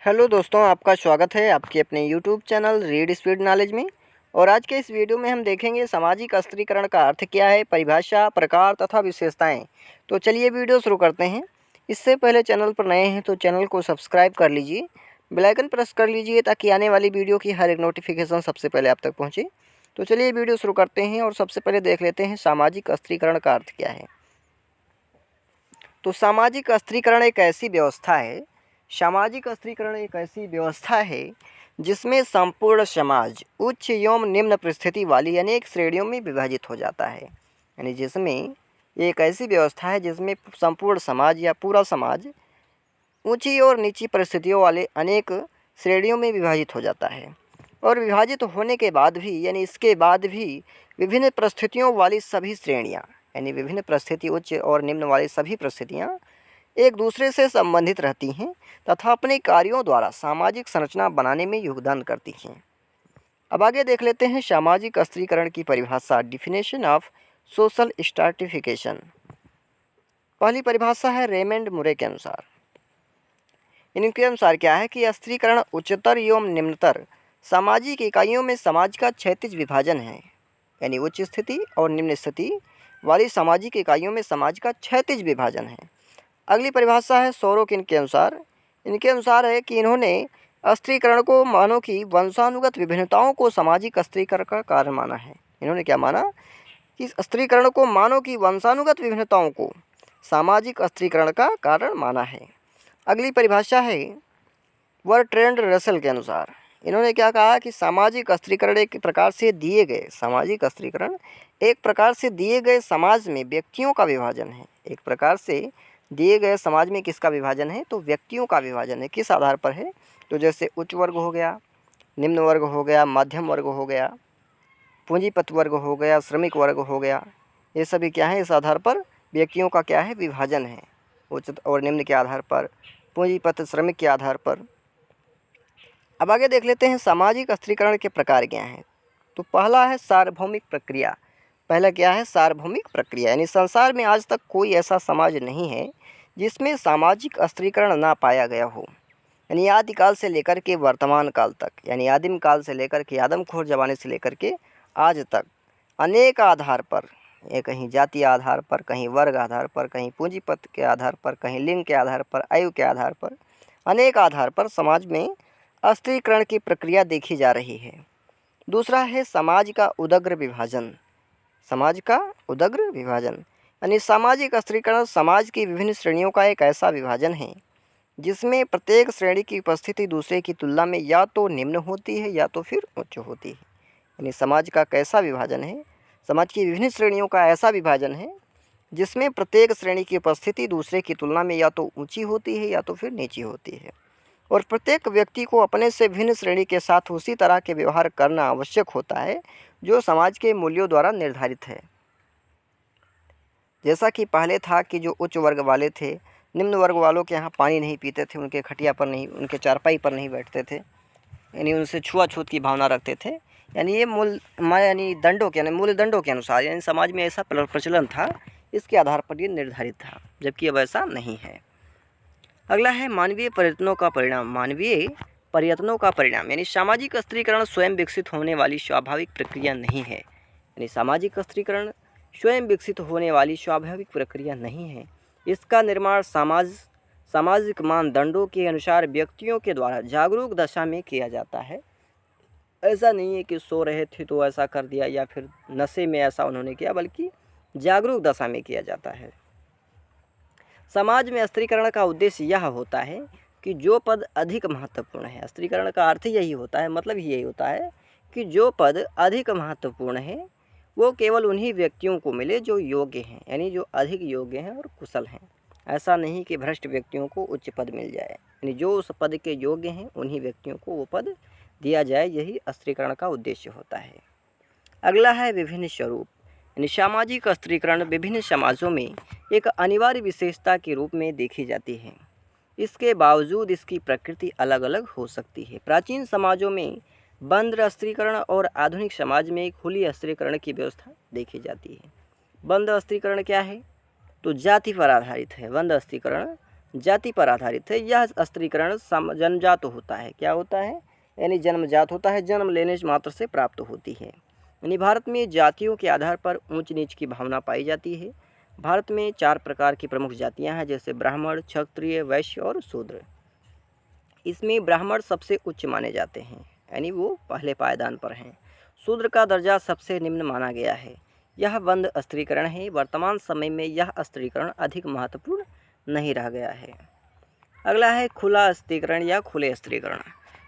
Hello दोस्तों, आपका स्वागत है आपके अपने YouTube channel read speed knowledge में। और आज के इस वीडियो में हम देखेंगे सामाजिक स्त्रीकरण का अर्थ क्या है, परिभाषा, प्रकार तथा विशेषताएं। तो चलिए वीडियो शुरू करते हैं। इससे पहले चैनल पर नए हैं तो चैनल को सब्सक्राइब कर लीजिए, बेल आइकन प्रेस कर लीजिए ताकि आने वाली वीडियो की हर एक नोटिफिकेशन सबसे पहले आप तक पहुँचे। तो चलिए वीडियो शुरू करते हैं और सबसे पहले देख लेते हैं सामाजिक स्त्रीकरण का अर्थ क्या है। तो सामाजिक स्त्रीकरण एक ऐसी व्यवस्था है सामाजिक स्त्रीकरण एक ऐसी व्यवस्था है जिसमें संपूर्ण समाज उच्च एवं निम्न परिस्थिति वाली अनेक श्रेणियों में विभाजित हो जाता है। यानी जिसमें एक ऐसी व्यवस्था है जिसमें संपूर्ण समाज या पूरा समाज ऊंची और नीची परिस्थितियों वाले अनेक श्रेणियों में विभाजित हो जाता है। और विभाजित होने के बाद भी यानी इसके बाद भी विभिन्न परिस्थितियों वाली सभी श्रेणियाँ यानी विभिन्न परिस्थिति उच्च और निम्न वाली सभी परिस्थितियाँ एक दूसरे से संबंधित रहती हैं तथा अपने कार्यों द्वारा सामाजिक संरचना बनाने में योगदान करती हैं। अब आगे देख लेते हैं सामाजिक स्त्रीकरण की परिभाषा, डिफिनेशन ऑफ सोशल स्ट्रैटिफिकेशन। पहली परिभाषा है रेमंड मुरे के अनुसार। इनके अनुसार क्या है कि स्त्रीकरण उच्चतर एवं निम्नतर सामाजिक इकाइयों में समाज का क्षैतिज विभाजन है। यानी उच्च स्थिति और निम्न स्थिति वाली सामाजिक इकाइयों में समाज का क्षैतिज विभाजन है। अगली परिभाषा है सोरोकिन के अनुसार। इनके अनुसार है कि इन्होंने स्त्रीकरण को मानव की वंशानुगत विभिन्नताओं को सामाजिक स्त्रीकरण का कारण माना है। इन्होंने क्या माना कि स्त्रीकरण को मानव की वंशानुगत विभिन्नताओं को सामाजिक स्त्रीकरण का कारण माना है। अगली परिभाषा है बर्ट्रैंड रसेल के अनुसार। इन्होंने क्या कहा कि सामाजिक स्त्रीकरण एक प्रकार से दिए गए समाज में व्यक्तियों का विभाजन है। एक प्रकार से दिए गए समाज में किसका विभाजन है, तो व्यक्तियों का विभाजन है। किस आधार पर है, तो जैसे उच्च वर्ग हो गया, निम्न वर्ग हो गया, मध्यम वर्ग हो गया, पूंजीपत वर्ग हो गया, श्रमिक वर्ग हो गया, ये सभी क्या है, इस आधार पर व्यक्तियों का क्या है, विभाजन है। उच्च और निम्न के आधार पर, पूंजीपत श्रमिक के आधार पर। अब आगे देख लेते हैं सामाजिक स्त्रीकरण के प्रकार क्या हैं। तो पहला है सार्वभौमिक प्रक्रिया। पहला क्या है, सार्वभौमिक प्रक्रिया। यानी संसार में आज तक कोई ऐसा समाज नहीं है जिसमें सामाजिक स्त्रीकरण ना पाया गया हो। यानी आदिकाल से लेकर के वर्तमान काल तक, यानी आदिम काल से लेकर के आदमखोर जमाने से लेकर के आज तक अनेक आधार पर, ये कहीं जातीय आधार पर, कहीं वर्ग आधार पर, कहीं पूंजीपत के आधार पर, कहीं लिंग के आधार पर, आयु के आधार पर, अनेक आधार पर समाज में स्त्रीकरण की प्रक्रिया देखी जा रही है। दूसरा है समाज का उदग्र विभाजन। समाज का उदग्र विभाजन यानी सामाजिक स्त्रीकरण समाज की विभिन्न श्रेणियों का एक ऐसा विभाजन है जिसमें प्रत्येक श्रेणी की उपस्थिति दूसरे की तुलना में या तो निम्न होती है या तो फिर उच्च होती है। यानी समाज का कैसा विभाजन है, समाज की विभिन्न श्रेणियों का ऐसा विभाजन है जिसमें प्रत्येक श्रेणी की उपस्थिति दूसरे की तुलना में या तो ऊंची होती है या तो फिर नीची होती है। और प्रत्येक व्यक्ति को अपने से भिन्न श्रेणी के साथ उसी तरह के व्यवहार करना आवश्यक होता है जो समाज के मूल्यों द्वारा निर्धारित है। जैसा कि पहले था कि जो उच्च वर्ग वाले थे निम्न वर्ग वालों के यहाँ पानी नहीं पीते थे, उनके खटिया पर नहीं, उनके चारपाई पर नहीं बैठते थे, यानी उनसे छुआछूत की भावना रखते थे। यानी ये मूल दंडों के अनुसार यानी समाज में ऐसा प्रचलन था, इसके आधार पर ये निर्धारित था, जबकि अब ऐसा नहीं है। अगला है मानवीय प्रयत्नों का परिणाम। यानी सामाजिक स्त्रीकरण स्वयं विकसित होने वाली स्वाभाविक प्रक्रिया नहीं है। यानी सामाजिक स्त्रीकरण स्वयं विकसित होने वाली स्वाभाविक प्रक्रिया नहीं है। इसका निर्माण सामाजिक मानदंडों के अनुसार व्यक्तियों के द्वारा जागरूक दशा में किया जाता है। ऐसा नहीं है कि सो रहे थे तो ऐसा कर दिया या फिर नशे में ऐसा उन्होंने किया, बल्कि जागरूक दशा में किया जाता है। समाज में स्त्रीकरण का उद्देश्य यह होता है कि जो पद अधिक महत्वपूर्ण है, स्त्रीकरण का अर्थ यही होता है, मतलब यही होता है कि जो पद अधिक महत्वपूर्ण है वो केवल उन्हीं व्यक्तियों को मिले जो योग्य हैं, यानी जो अधिक योग्य हैं और कुशल हैं। ऐसा नहीं कि भ्रष्ट व्यक्तियों को उच्च पद मिल जाए, यानी जो उस पद के योग्य हैं उन्हीं व्यक्तियों को वो पद दिया जाए, यही स्त्रीकरण का उद्देश्य होता है। अगला है विभिन्न स्वरूप। यानी सामाजिक स्त्रीकरण विभिन्न समाजों में एक अनिवार्य विशेषता के रूप में देखी जाती है। इसके बावजूद इसकी प्रकृति अलग अलग हो सकती है। प्राचीन समाजों में बंद स्त्रीकरण और आधुनिक समाज में खुली स्त्रीकरण की व्यवस्था देखी जाती है। बंद स्त्रीकरण क्या है, तो जाति पर आधारित है। बंद स्त्रीकरण जाति पर आधारित है। यह स्त्रीकरण जन्मजात होता है। क्या होता है? यानी जन्मजात होता है, जन्म लेने मात्र से प्राप्त होती है। यानी भारत में जातियों के आधार पर ऊंच नीच की भावना पाई जाती है। भारत में 4 प्रकार की प्रमुख जातियां हैं, जैसे ब्राह्मण, क्षत्रिय, वैश्य और शूद्र। इसमें ब्राह्मण सबसे उच्च माने जाते हैं, यानी वो पहले पायदान पर हैं। शूद्र का दर्जा सबसे निम्न माना गया है। यह बंध स्त्रीकरण है। वर्तमान समय में यह स्त्रीकरण अधिक महत्वपूर्ण नहीं रह गया है। अगला है खुला स्त्रीकरण या खुले स्त्रीकरण।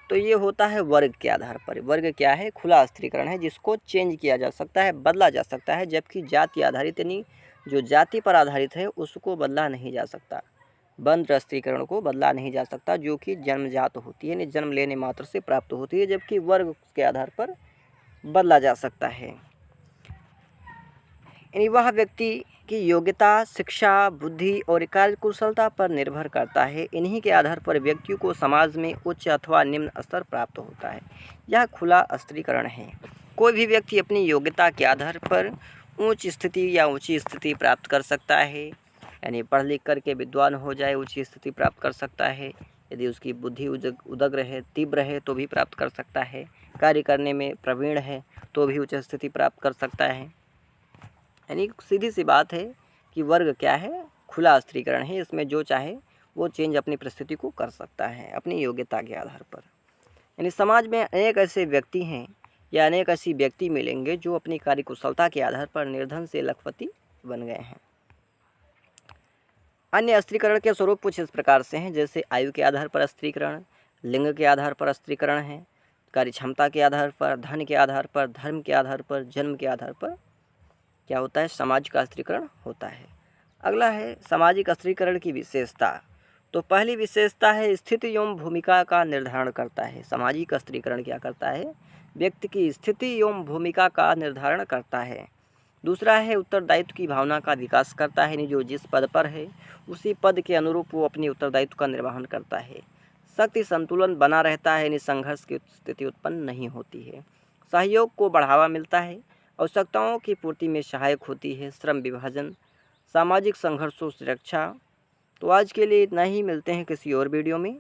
तो ये होता है वर्ग के आधार पर। वर्ग क्या है? खुला स्त्रीकरण है, जिसको चेंज किया जा सकता है, बदला जा सकता है। जबकि जाति आधारित यानी जो जाति पर आधारित है उसको बदला नहीं जा सकता। बंध स्त्रीकरण को बदला नहीं जा सकता, जो कि जन्मजात होती है, यानी जन्म लेने मात्र से प्राप्त होती है। जबकि वर्ग के आधार पर बदला जा सकता है। यानी वह व्यक्ति की योग्यता, शिक्षा, बुद्धि और कार्यकुशलता पर निर्भर करता है। इन्हीं के आधार पर व्यक्तियों को समाज में उच्च अथवा निम्न स्तर प्राप्त होता है। यह खुला स्त्रीकरण है। कोई भी व्यक्ति अपनी योग्यता के आधार पर उच्च स्थिति या ऊंची स्थिति प्राप्त कर सकता है। यानी पढ़ लिख करके विद्वान हो जाए, ऊंची स्थिति प्राप्त कर सकता है। यदि उसकी बुद्धि उदग्र है, तीव्र है, तो भी प्राप्त कर सकता है। कार्य करने में प्रवीण है तो भी उच्च स्थिति प्राप्त कर सकता है। यानी सीधी सी बात है कि वर्ग क्या है? खुला स्त्रीकरण है। इसमें जो चाहे वो चेंज अपनी परिस्थिति को कर सकता है अपनी योग्यता के आधार पर। यानी समाज में अनेक ऐसे व्यक्ति हैं या अनेक ऐसी व्यक्ति मिलेंगे जो अपनी कार्यकुशलता के आधार पर निर्धन से लखपति बन गए हैं। अन्य स्त्रीकरण के स्वरूप कुछ इस प्रकार से हैं, जैसे आयु के आधार पर स्त्रीकरण, लिंग के आधार पर स्त्रीकरण है, कार्य क्षमता के आधार पर, धन के आधार पर, धर्म के आधार पर, जन्म के आधार पर क्या होता है? समाज का स्त्रीकरण होता है। अगला है सामाजिक स्त्रीकरण की विशेषता। तो पहली विशेषता है स्थिति एवं भूमिका का निर्धारण करता है। सामाजिक स्त्रीकरण क्या करता है? व्यक्ति की स्थिति एवं भूमिका का निर्धारण करता है। दूसरा है उत्तरदायित्व की भावना का विकास करता है। यानी जो जिस पद पर है उसी पद के अनुरूप वो अपनी उत्तरदायित्व का निर्वहन करता है। शक्ति संतुलन बना रहता है, यानी संघर्ष की स्थिति उत्पन्न नहीं होती है। सहयोग को बढ़ावा मिलता है, आवश्यकताओं की पूर्ति में सहायक होती है। श्रम विभाजन, सामाजिक संघर्षों से रक्षा। तो आज के लिए इतना ही, मिलते हैं किसी और वीडियो में।